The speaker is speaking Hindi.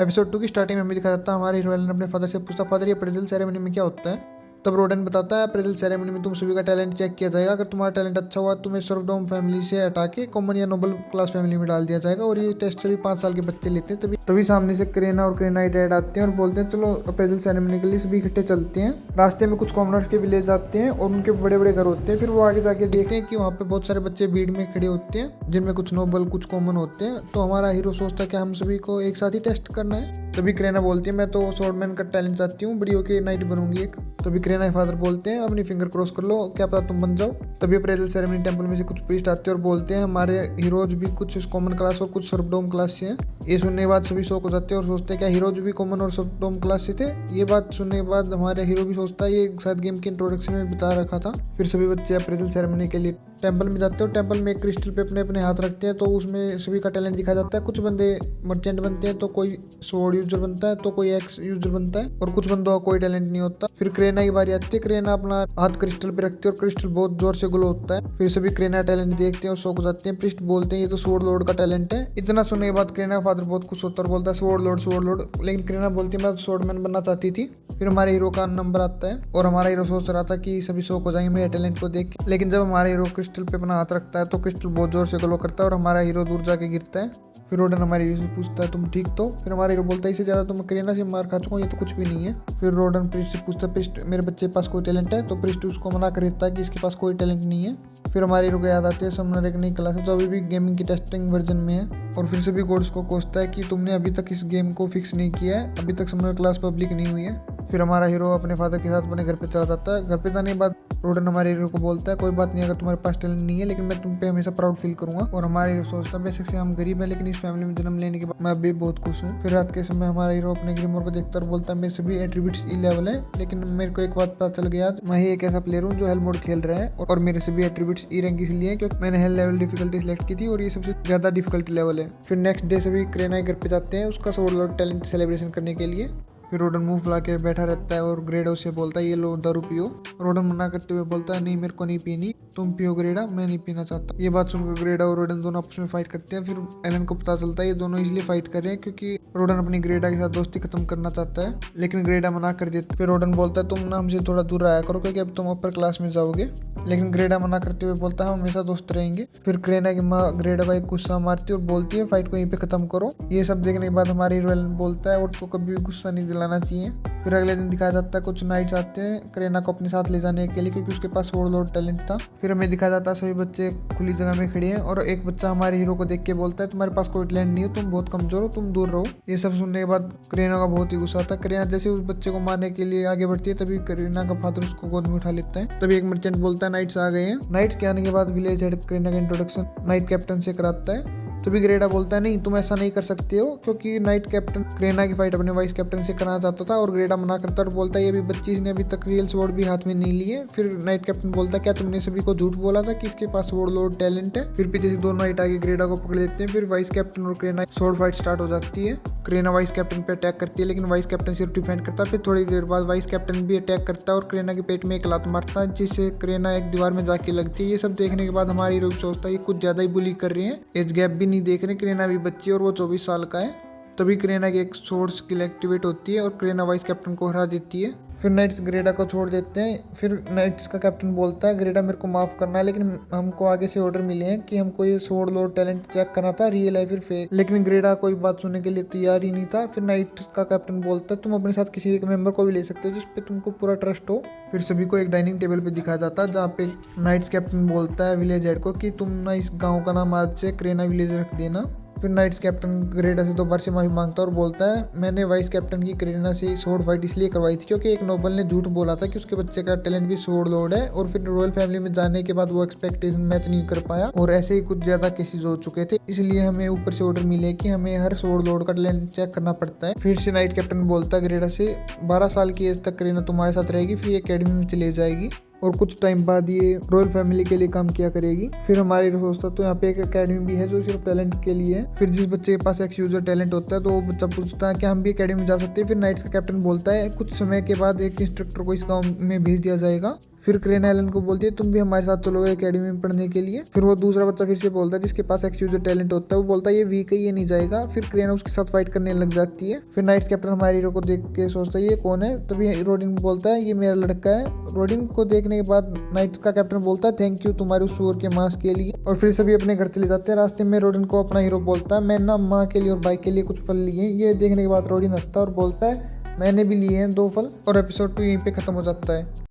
एपिसोड 2 की स्टार्टिंग में हमें दिखाया जाता है हमारे हीरो एलन अपने फादर से पूछता, फादर ये अप्रेजल सेरेमनी में क्या होता है। तब रोडन बताता है अप्रेजल सेरेमनी में तुम सभी का टैलेंट चेक किया जाएगा। अगर तुम्हारा टैलेंट अच्छा हुआ तो तुम्हें सर्वडोम फैमिली से हटा के कॉमन या नोबल क्लास फैमिली में डाल दिया जाएगा। और ये टेस्ट सभी 5 साल के बच्चे लेते हैं। तभी सामने से करेना और करेना डैड आते हैं और बोलते हैं चलो अप्रेजल सेरेमनी के लिए सभी इकट्ठे चलते हैं। रास्ते में कुछ कॉमनर्स के विलेज आते हैं और उनके बड़े बड़े घर होते हैं। फिर वो आगे जाके देखते हैं कि वहाँ पे बहुत सारे बच्चे भीड़ में खड़े होते हैं जिनमें कुछ नोबल कुछ कॉमन होते हैं। तो हमारा हीरो सोचता है कि हम सभी को एक साथ ही टेस्ट करना है। तभी करेना बोलती है मैं तो स्वॉर्डमैन का टैलेंट चाहती हूँ, बड़ी होके नाइट बनूंगी एक। तभी करेना के फादर बोलते हैं अपनी फिंगर क्रॉस कर लो, क्या पता तुम बन जाओ। तभी अप्रेजल सेरेमनी टेंपल में से कुछ प्रीस्ट आते हैं और बोलते हैं हमारे हीरोज भी कुछ कॉमन क्लास और कुछ सर्वडोम क्लास से हैं। ये सुनने के बाद सभी शौक हो जाते हैं और सोचते हैं क्या हीरोज भी कॉमन और सर्वडोम क्लास से थे। ये बात सुनने के बाद हमारे हीरो भी सोचता है ये शायद गेम के इंट्रोडक्शन में बता रखा था। फिर सभी बच्चे अप्रेजल सेरेमनी के लिए टेंपल में जाते हैं और टेंपल में एक क्रिस्टल पे अपने अपने हाथ रखते हैं। तो उसमें सभी का टैलेंट दिखाया जाता है। कुछ बंदे मर्चेंट बनते हैं, तो कोई स्वॉर्ड यूजर बनता है, तो कोई एक्स यूजर बनता है और कुछ बंदों का कोई टैलेंट नहीं होता। फिर करेना की बारी आती है। करेना अपना हाथ क्रिस्टल पे रखती है और क्रिस्टल बहुत जोर से ग्लो होता है। फिर सभी करेना टैलेंट देखते हैं और शौक हो जाते हैं। प्रिस्ट बोलते हैं ये तो स्वॉर्ड लॉर्ड का टैलेंट है। इतना सुनने के बाद करेना का फादर बहुत खुश होता है और बोलता है स्वॉर्ड लॉर्ड। लेकिन करेना बोलती है मैं तो स्वॉर्डमैन बनना चाहती थी। फिर हमारे हीरो का नंबर आता है और हमारा हीरो सोच रहा था कि सभी शौक हो जाएंगे मेरे टैलेंट को देख के। लेकिन जब हमारा हीरो क्रिस्टल पे अपना हाथ रखता है तो क्रिस्टल बहुत जोर से ग्लो करता है और हमारा हीरो दूर जाके गिरता है। फिर रोडन हमारे हीरो से पूछता है तुम ठीक तो। फिर हमारे हीरो बोलता है इससे ज्यादा तुम करेना से मार खा चुका हूं, ये तो कुछ भी नहीं है। फिर रोडन प्रिस्ट से पूछता है प्रिस्ट मेरे बच्चे के पास कोई टैलेंट है। तो प्रिस्ट उसको मना कर देता है कि इसके पास कोई टैलेंट नहीं है। फिर हमारे हीरो को याद आती है समनर एक नई क्लास है जो अभी भी गेमिंग की टेस्टिंग वर्जन में है। और फिर सभी गोड्स को कोसता है कि तुमने अभी तक इस गेम को फिक्स नहीं किया है, अभी तक समनर क्लास पब्लिक नहीं हुई है। फिर हमारा हीरो अपने फादर के साथ अपने घर पे चला जाता है। घर पे जाने के बाद रोडन हमारे हीरो को बोलता है कोई बात नहीं अगर तुम्हारे पास टैलेंट नहीं है, लेकिन मैं तुम पे हमेशा प्राउड फील करूंगा। और हमारे हीरो सोचता है बेशक से हम गरीब है लेकिन इस फैमिली में जन्म लेने के बाद मैं अभी बहुत खुश हूँ। फिर रात के समय हमारा हीरो अपने ग्रीमोर को देखता है और बोलता है मेरे सभी एट्रीब्यूट्स ई लेवल है, लेकिन मेरे को एक बात पता चल गया मैं ही एक ऐसा प्लेयर हूँ जो हेल मोड खेल रहा है। और मेरे सभी एट्रीब्यूट्स ई रैंक इसलिए क्योंकि मैंने हेल लेवल डिफिकल्टी सिलेक्ट की थी और ये सबसे ज्यादा डिफिकल्टी लेवल है। फिर नेक्स्ट डे सभी करेना घर पे जाते हैं उसका स्वॉर्ड लॉर्ड टैलेंट सेलिब्रेशन करने के लिए। फिर रोडन मुंह फुला के बैठा रहता है और ग्रेडा उसे बोलता है ये लो दारू पियो। रोडन मना करते हुए बोलता है नहीं मेरे को नहीं पीनी, तुम पियो ग्रेडा, मैं नहीं पीना चाहता। ये बात सुनकर ग्रेडा और रोडन दोनों आपस में फाइट करते हैं। फिर एलन को पता चलता है ये दोनों इसलिए फाइट कर रहे हैं क्योंकि रोडन अपनी ग्रेडा के साथ दोस्ती खत्म करना चाहता है, लेकिन ग्रेडा मना कर देती है। फिर रोडन बोलता है तुम ना हमसे थोड़ा दूर आया करो क्योंकि अब तुम अपर क्लास में जाओगे, लेकिन ग्रेडा मना करते हुए बोलता है हम हमेशा दोस्त रहेंगे। फिर करेना की माँ ग्रेडा का एक गुस्सा मारती है और बोलती है फाइट को यहीं पे खत्म करो। ये सब देखने के बाद हमारे हीरो एलन बोलता है और तो कभी भी गुस्सा नहीं दिलाना चाहिए। फिर अगले दिन दिखाया जाता है कुछ नाइट्स आते हैं करेना को अपने साथ ले जाने के लिए क्योंकि उसके पास स्वॉर्ड लॉर्ड टैलेंट था। फिर हमें दिखाया जाता है सभी बच्चे खुली जगह में खड़े हैं और एक बच्चा हमारे हीरो को देख के बोलता है तुम्हारे पास कोई टैलेंट नहीं है, तुम बहुत कमजोर हो, तुम दूर रहो। ये सब सुनने के बाद करेना का बहुत ही गुस्सा आता है। करेना जैसे उस बच्चे को मारने के लिए आगे बढ़ती है तभी करेना का फादर उसको गोद में उठा लेता है। तभी एक मर्चेंट बोलता है नाइट्स आ गए हैं। नाइट्स के आने के बाद विलेज हेड करेना का इंट्रोडक्शन नाइट कैप्टन से कराता है। तभी ग्रेडा बोलता है नहीं तुम ऐसा नहीं कर सकते हो क्योंकि नाइट कैप्टन करेना की फाइट अपने वाइस कैप्टन से कराना चाहता था। और ग्रेडा मना करता है और बोलता है ये भी बच्ची इसने अभी तक रियल स्वॉर्ड भी हाथ में नहीं लिए। फिर नाइट कैप्टन बोलता है क्या तुमने सभी को झूठ बोला था कि इसके पास स्वॉर्ड लॉर्ड टैलेंट है। फिर पीछे से दोनों नाइट आगे ग्रेडा को पकड़ लेते हैं। फिर वाइस कैप्टन और करेना स्वॉर्ड फाइट स्टार्ट हो जाती है। करेना वाइस कैप्टन पे अटैक करती है लेकिन वाइस कैप्टन सिर्फ डिफेंड करता है। फिर थोड़ी देर बाद वाइस कैप्टन भी अटैक करता है और करेना के पेट में एक लात मारता है जिससे करेना एक दीवार में जाके लगती है। ये सब देखने के बाद हमारी हीरो सोचता है ये कुछ ज्यादा ही बुली कर रहे हैं, एज गैप भी नहीं देख रहे, करेना भी बच्ची और वो 24 साल का है। तभी करेना की एक स्वॉर्ड स्किल एक्टिवेट होती है और करेना वाइस कैप्टन को हरा देती है। फिर नाइट्स ग्रेडा को छोड़ देते हैं। फिर नाइट्स का कैप्टन बोलता है ग्रेडा मेरे को माफ करना है लेकिन हमको आगे से ऑर्डर मिले हैं कि हमको ये स्वॉर्ड लॉर्ड टैलेंट चेक करना था, रियल है फिर फेक। लेकिन ग्रेडा कोई बात सुनने के लिए तैयार ही नहीं था। फिर नाइट्स का कैप्टन बोलता है तुम अपने साथ किसी एक मेंबर को भी ले सकते हो जिस पे तुमको पूरा ट्रस्ट हो। फिर सभी को एक डाइनिंग टेबल पे दिखाया जाता है जहाँ पे नाइट्स कैप्टन बोलता है विलेज हेड को कि तुम ना इस गाँव का नाम आज से करेना विलेज रख देना। फिर नाइट्स कैप्टन ग्रेडा से 2 बार से माफी मांगता है और बोलता है मैंने वाइस कैप्टन की करेना से स्वॉर्ड फाइट इसलिए करवाई थी क्योंकि एक नोबल ने झूठ बोला था कि उसके बच्चे का टैलेंट भी स्वॉर्ड लॉर्ड है। और फिर रॉयल फैमिली में जाने के बाद वो एक्सपेक्टेशन मैच नहीं कर पाया और ऐसे ही कुछ ज्यादा केसेस हो चुके थे, इसलिए हमें ऊपर से ऑर्डर मिले कि हमें हर स्वॉर्ड लॉर्ड का टैलेंट चेक करना पड़ता है। फिर से नाइट कैप्टन बोलता है ग्रेडा से 12 साल की एज तक करेना तुम्हारे साथ रहेगी, फिर ये अकेडमी में चले जाएगी और कुछ टाइम बाद ये रॉयल फैमिली के लिए काम किया करेगी। फिर हमारे दोस्त तो यहाँ पे एक एकेडमी भी है जो सिर्फ टैलेंट के लिए है। फिर जिस बच्चे के पास एक्स यूजर टैलेंट होता है तो वो बच्चा पूछता है कि हम भी एकेडमी में जा सकते हैं। फिर नाइट्स का कैप्टन बोलता है कुछ समय के बाद एक इंस्ट्रक्टर को इस गांव में भेज दिया जाएगा। फिर क्रेन एलन को बोलती है तुम भी हमारे साथ चलोगे एकेडमी में पढ़ने के लिए। फिर वो दूसरा बच्चा फिर से बोलता है जिसके पास एक्सक्यूज टैलेंट होता है, वो बोलता है ये वीक है, ये नहीं जाएगा। फिर क्रेन उसके साथ फाइट करने लग जाती है। फिर नाइट्स कैप्टन हमारे हीरो को देख के सोचता है ये कौन है। तभी रोडिन बोलता है ये मेरा लड़का है। रोडिन को देखने के बाद नाइट्स का कैप्टन बोलता है थैंक यू तुम्हारे उस सुअर के मांस के लिए। और फिर सभी अपने घर चले जाते हैं। रास्ते में रोडिन को अपना हीरो बोलता है मैं ना माँ के लिए और भाई के लिए कुछ फल लिए। ये देखने के बाद रोडिन हंसता है और बोलता है मैंने भी लिए हैं 2 फल। और एपिसोड 2 यहीं पे खत्म हो जाता है।